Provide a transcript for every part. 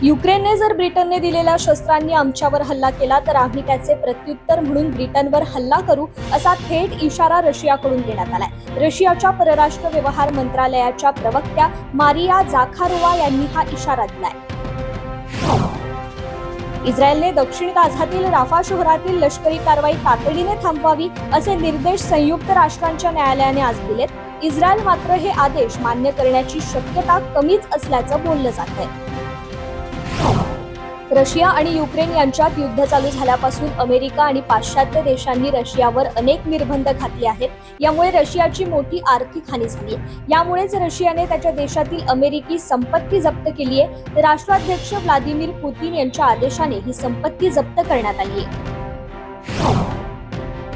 युक्रेनने जर ब्रिटनने दिलेल्या शस्त्रांनी आमच्यावर हल्ला केला तर आम्ही त्याचे प्रत्युत्तर म्हणून ब्रिटनवर हल्ला करू असा थेट इशारा रशियाकडून देण्यात आलाय। रशियाच्या परराष्ट्र व्यवहार मंत्रालयाच्या प्रवक्त्या मारिया झाखारोवा यांनी हा इशारा दिलाय। इस्रायलने दक्षिण गाझातील राफा शहरातील लष्करी कारवाई तातडीने थांबवावी असे निर्देश संयुक्त राष्ट्रांच्या न्यायालयाने आज दिलेत। इस्रायल मात्र हे आदेश मान्य करण्याची शक्यता कमीच असल्याचं बोललं जात आहे। रशिया आणि युक्रेन यांच्यात युद्ध चालू झाल्यापासून अमेरिका आणि पाश्चात्य देशांनी रशियावर अनेक निर्बंध घातले आहेत। यामुळे रशियाची मोठी आर्थिक हानी झाली आहे। यामुळेच रशियाने त्याच्या देशातील अमेरिकी संपत्ती जप्त केली आहे। राष्ट्राध्यक्ष व्लादिमीर पुतीन यांच्या आदेशाने ही संपत्ती जप्त करण्यात आली आहे।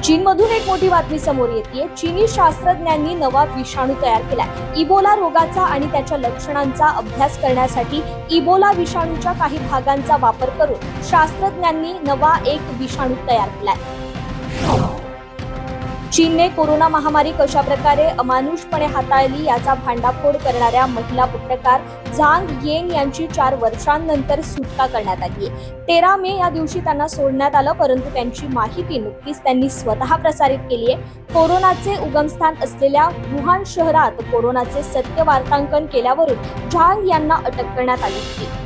चीनमधून एक मोठी बातमी समोर येते। चीनी शास्त्रज्ञांनी नवा विषाणू तयार केलाय। इबोला रोगाचा आणि त्याच्या लक्षणांचा अभ्यास करण्यासाठी इबोला विषाणूच्या काही भागांचा वापर करून शास्त्रज्ञांनी नवा एक विषाणू तयार केलाय। चीनने कोरोना महामारी कशा प्रकारे अमानुषपणे हाताळली याचा भांडाफोड करणाऱ्या महिला पत्रकार झांग येन यांची 4 वर्षांनंतर सुटका करण्यात आली आहे। 13 मे या दिवशी त्यांना सोडण्यात आलं, परंतु त्यांची माहिती नुकतीच त्यांनी स्वतः प्रसारित केली आहे। कोरोनाचे उगमस्थान असलेल्या वुहान शहरात कोरोनाचे सत्य वार्तांकन केल्यावरून झांग यांना अटक करण्यात आली होती।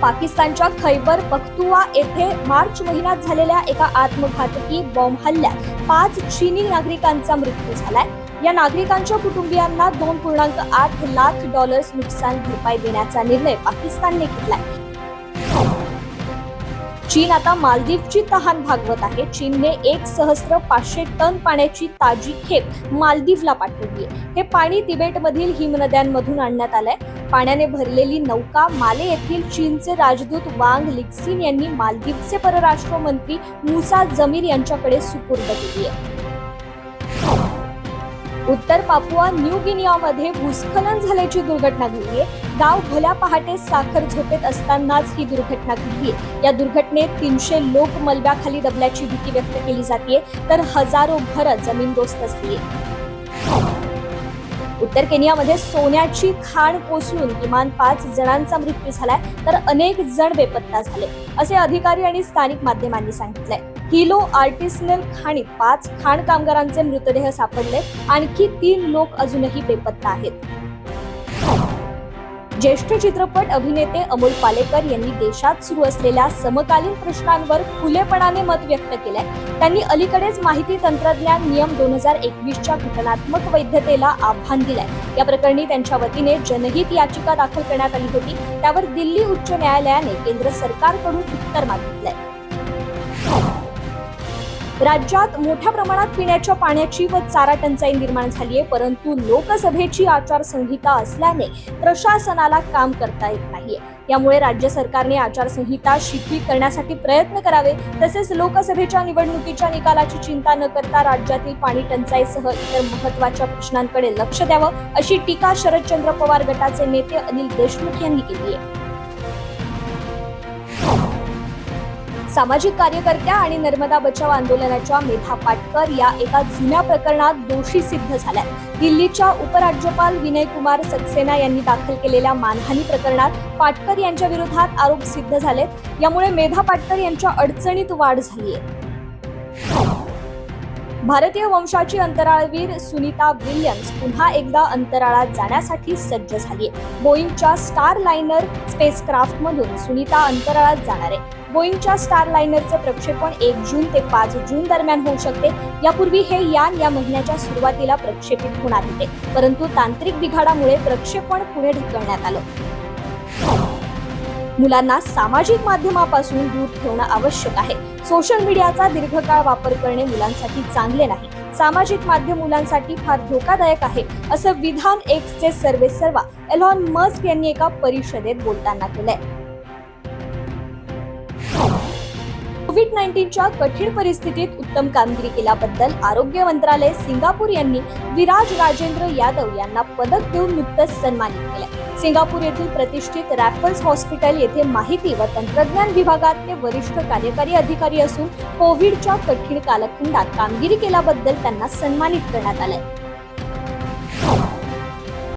पाकिस्तानच्या खैबर पख्तुवा येथे मार्च महिन्यात झालेल्या एका आत्मघातकी बॉम्ब हल्ल्यात 5 चीनी नागरिकांचा मृत्यू झालाय। या नागरिकांच्या कुटुंबियांना $2.8 लाख नुकसान भरपाई देण्याचा निर्णय पाकिस्तानने घेतलाय। चीन आता मालदीवची तहान भागवत आहे। चीनने 1,500 टन पाण्याची ताजी खेप मालदीवला पाठवली आहे। हे पाणी तिबेटमधील हिमनद्यांमधून आणण्यात आलंय। पाण्याने भरलेली नौका माले येथील चीनचे राजदूत वांग लिक्सिन यांनी मालदीवचे परराष्ट्र मंत्री मुसा जमीर यांच्याकडे सुपूर्द केली आहे। उत्तर पापुआ न्यू गिनियामध्ये भूस्खलन झाल्याची दुर्घटना घडली आहे। गाव भल्या पहाटे साखर झोपेत असतानाच ही दुर्घटना घडली आहे। या दुर्घटनेत 300 लोक मलब्याखाली दबल्याची भीती व्यक्त केली जाते, तर हजारो घरं जमीनदोस्त झाली। उत्तर केनियामध्ये सोन्याची खाण कोसळून किमान 5 जणांचा मृत्यू झालाय, तर अनेक जण बेपत्ता झाले असे अधिकारी आणि स्थानिक माध्यमांनी सांगितलंय। किलो आर्टिसनल खाणीत 5 खाण कामगारांचे मृतदेह सापडले, आणखी 3 लोक अजूनही बेपत्ता आहेत। ज्येष्ठ चित्रपट अभिनेते अमोल पालेकर यांनी देशात सुरू असलेल्या समकालीन प्रश्नांवर खुलेपणाने मत व्यक्त केलंय। त्यांनी अलीकडेच माहिती तंत्रज्ञान नियम 2021च्या घटनात्मक वैधतेला आव्हान दिलंय। या प्रकरणी त्यांच्या वतीने जनहित याचिका दाखल करण्यात आली होती। त्यावर दिल्ली उच्च न्यायालयाने केंद्र सरकारकडून उत्तर मागितलंय। राज्यात मोठ्या प्रमाणात पिण्याच्या पाण्याची व चारा टंचाई निर्माण झाली आहे, परंतु लोकसभेची आचारसंहिता असल्याने प्रशासनाला काम करता येत नाहीये। यामुळे राज्य सरकारने आचारसंहिता शिथिल करण्यासाठी प्रयत्न करावे, तसेच लोकसभेच्या निवडणुकीच्या निकालाची चिंता न करता राज्यातील पाणी टंचाईसह इतर महत्त्वाच्या प्रश्नांकडे लक्ष द्यावं, अशी टीका शरदचंद्र पवार गटाचे नेते अनिल देशमुख यांनी केली आहे। सामाजिक कार्यकर्त्या आणि नर्मदा बचाव आंदोलनाच्या मेधा पाटकर या एका जुन्या प्रकरणात दोषी सिद्ध झाल्या। दिल्लीच्या उपराज्यपाल विनय कुमार सक्सेना यांनी दाखल केलेल्या मानहानी प्रकरणात पाटकर यांच्या विरोधात आरोप सिद्ध झालेत। यामुळे मेधा पाटकर यांच्या अडचणीत वाढ झाली आहे। भारतीय वंशाची अंतराळवीर सुनीता विल्यम्स पुन्हा एकदा अंतराळात जाण्यासाठी सज्ज झाली आहे। बोईंगच्या स्टार लाइनर स्पेसक्राफ्टमधून सुनीता अंतराळात जाणार आहे। बोईंगच्या स्टार लाइनरचे प्रक्षेपण 1 जून ते 5 जून दरम्यान होऊ शकते। यापूर्वी हे यान या महिन्याच्या सुरुवातीला प्रक्षेपित होणार होते, परंतु तांत्रिक बिघाडामुळे प्रक्षेपण पुढे ढकलण्यात आलं। मुलांना सामाजिक माध्यमापासून दूर ठेवणं आवश्यक आहे। सोशल मीडियाचा दीर्घकाळ वापर करणे मुलांसाठी चांगले नाही। सामाजिक माध्यम मुलांसाठी फार धोकादायक आहे, असं विधान एक्सचे सर्वेसर्वा एलॉन मस्क यांनी एका परिषदेत बोलताना केलंय। कोविड-19च्या कठीण परिस्थितीत उत्तम कामगिरी केल्याबद्दल आरोग्य मंत्रालय सिंगापूर यांनी विराज राजेंद्र यादव यांना पदक देऊन नुकतंच सन्मानित केलं। सिंगापूर येथील प्रतिष्ठित रॅफल्स हॉस्पिटल येथे माहिती व तंत्रज्ञान विभागात ते वरिष्ठ कार्यकारी अधिकारी असून कोविडच्या कठीण कालखंडात कामगिरी केल्याबद्दल त्यांना सन्मानित करण्यात आले।